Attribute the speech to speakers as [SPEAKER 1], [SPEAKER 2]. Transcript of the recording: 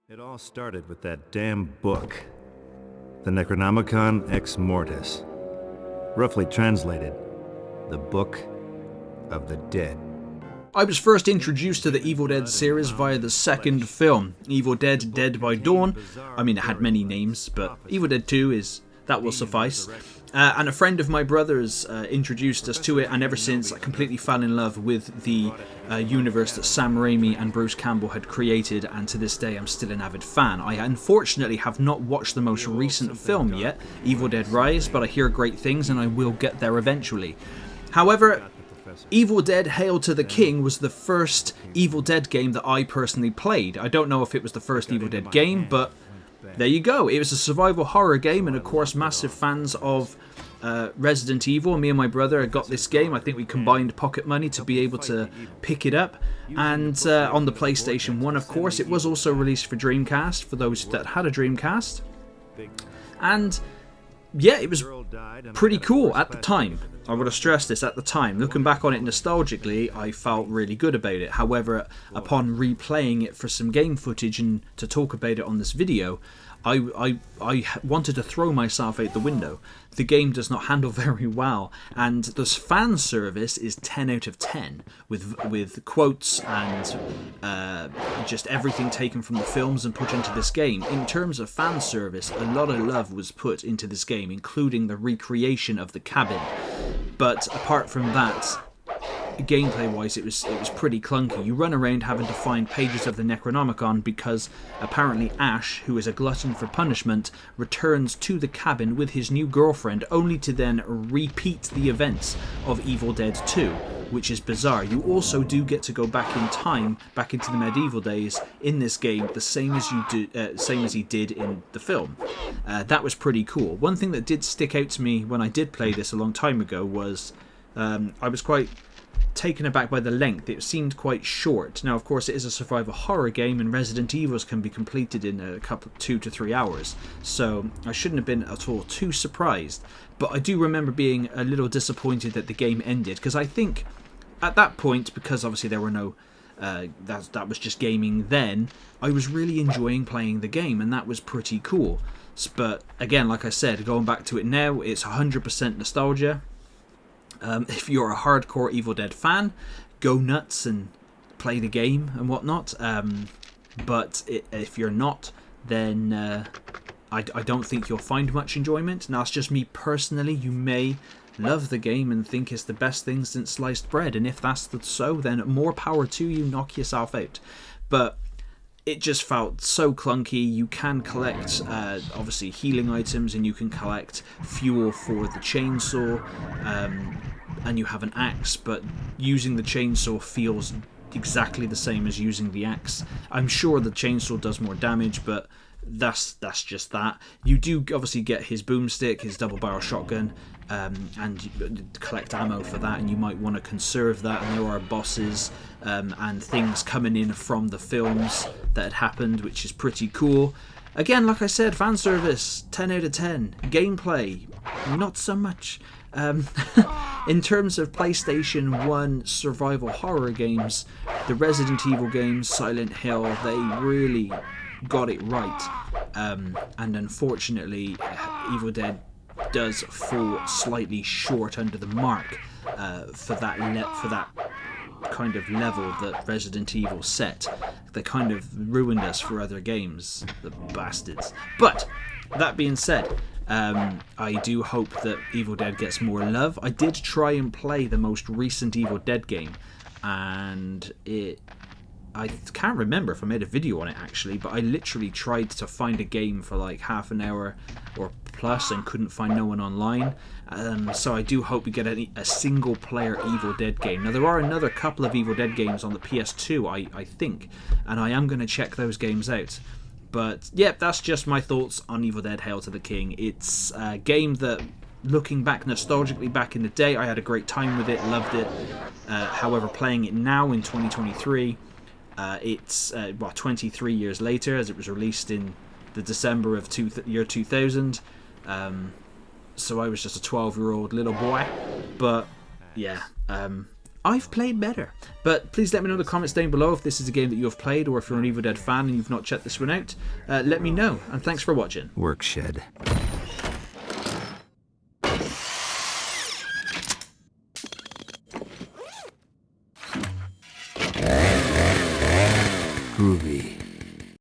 [SPEAKER 1] It all started with that damn book, the Necronomicon Ex Mortis. Roughly translated, the Book of the Dead.
[SPEAKER 2] I was first introduced to the Evil Dead series via the second film, Evil Dead Dead by Dawn. I mean, it had many names, but Evil Dead 2 that will suffice. And a friend of my brother's introduced us to it, and ever since I completely fell in love with the universe that Sam Raimi and Bruce Campbell had created, and to this day I'm still an avid fan. I unfortunately have not watched the most recent film yet, Evil Dead Rise, but I hear great things and I will get there eventually. However, Evil Dead Hail to the King was the first Evil Dead game that I personally played. I don't know if it was the first Evil Dead game, but there you go. It was a survival horror game, and of course massive fans of Resident Evil. Me and my brother got this game. I think we combined pocket money to be able to pick it up. And on the PlayStation 1, of course, it was also released for Dreamcast, for those that had a Dreamcast. And yeah, it was pretty cool at the time. I want to stress this, at the time. Looking back on it nostalgically, I felt really good about it. However, upon replaying it for some game footage and to talk about it on this video, I wanted to throw myself out the window. The game does not handle very well, and this fan service is 10 out of 10, with quotes and just everything taken from the films and put into this game. In terms of fan service, a lot of love was put into this game, including the recreation of the cabin. But apart from that, gameplay wise, it was pretty clunky. You run around having to find pages of the Necronomicon because apparently Ash, who is a glutton for punishment, returns to the cabin with his new girlfriend, only to then repeat the events of Evil Dead 2, which is bizarre. You also do get to go back in time, back into the medieval days in this game, the same as he did in the film. That was pretty cool. One thing that did stick out to me when I did play this a long time ago was I was quite taken aback by the length. It seemed quite short. Now, of course, it is a survival horror game, and Resident Evils can be completed in a couple, 2 to 3 hours, so I shouldn't have been at all too surprised. But I do remember being a little disappointed that the game ended, because I think at that point, because obviously there were no that was just gaming then, I was really enjoying playing the game, and that was pretty cool. But again, like I said, going back to it now, it's 100% nostalgia. If you're a hardcore Evil Dead fan, go nuts and play the game and whatnot. But if you're not, then I don't think you'll find much enjoyment. Now, that's just me personally. You may love the game and think it's the best thing since sliced bread. And if that's so, then more power to you. Knock yourself out. But it just felt so clunky. You can collect, obviously, healing items, and you can collect fuel for the chainsaw, and you have an axe, but using the chainsaw feels exactly the same as using the axe. I'm sure the chainsaw does more damage, but that's just that. You do obviously get his boomstick, his double barrel shotgun, and you collect ammo for that, and you might want to conserve that. And there are bosses and things coming in from the films that had happened, which is pretty cool. Again, like I said, fan service 10 out of 10. Gameplay, not so much. In terms of PlayStation 1 survival horror games, the Resident Evil games, Silent Hill, they really got it right. And unfortunately, Evil Dead does fall slightly short under the mark for that kind of level that Resident Evil set. They kind of ruined us for other games, the bastards. But that being said, I do hope that Evil Dead gets more love. I did try and play the most recent Evil Dead game, and I can't remember if I made a video on it actually, but I literally tried to find a game for like half an hour or plus and couldn't find no one online. So I do hope we get a single player Evil Dead game. Now, there are another couple of Evil Dead games on the PS2, I think, and I am going to check those games out. But yeah, that's just my thoughts on Evil Dead Hail to the King. It's a game that, looking back nostalgically back in the day, I had a great time with it, loved it. However, playing it now in 2023, it's 23 years later, as it was released in the December of year 2000. So I was just a 12-year-old little boy. But yeah, I've played better. But please let me know in the comments down below if this is a game that you have played, or if you're an Evil Dead fan and you've not checked this one out. Let me know, and thanks for watching.
[SPEAKER 1] Workshed. Groovy.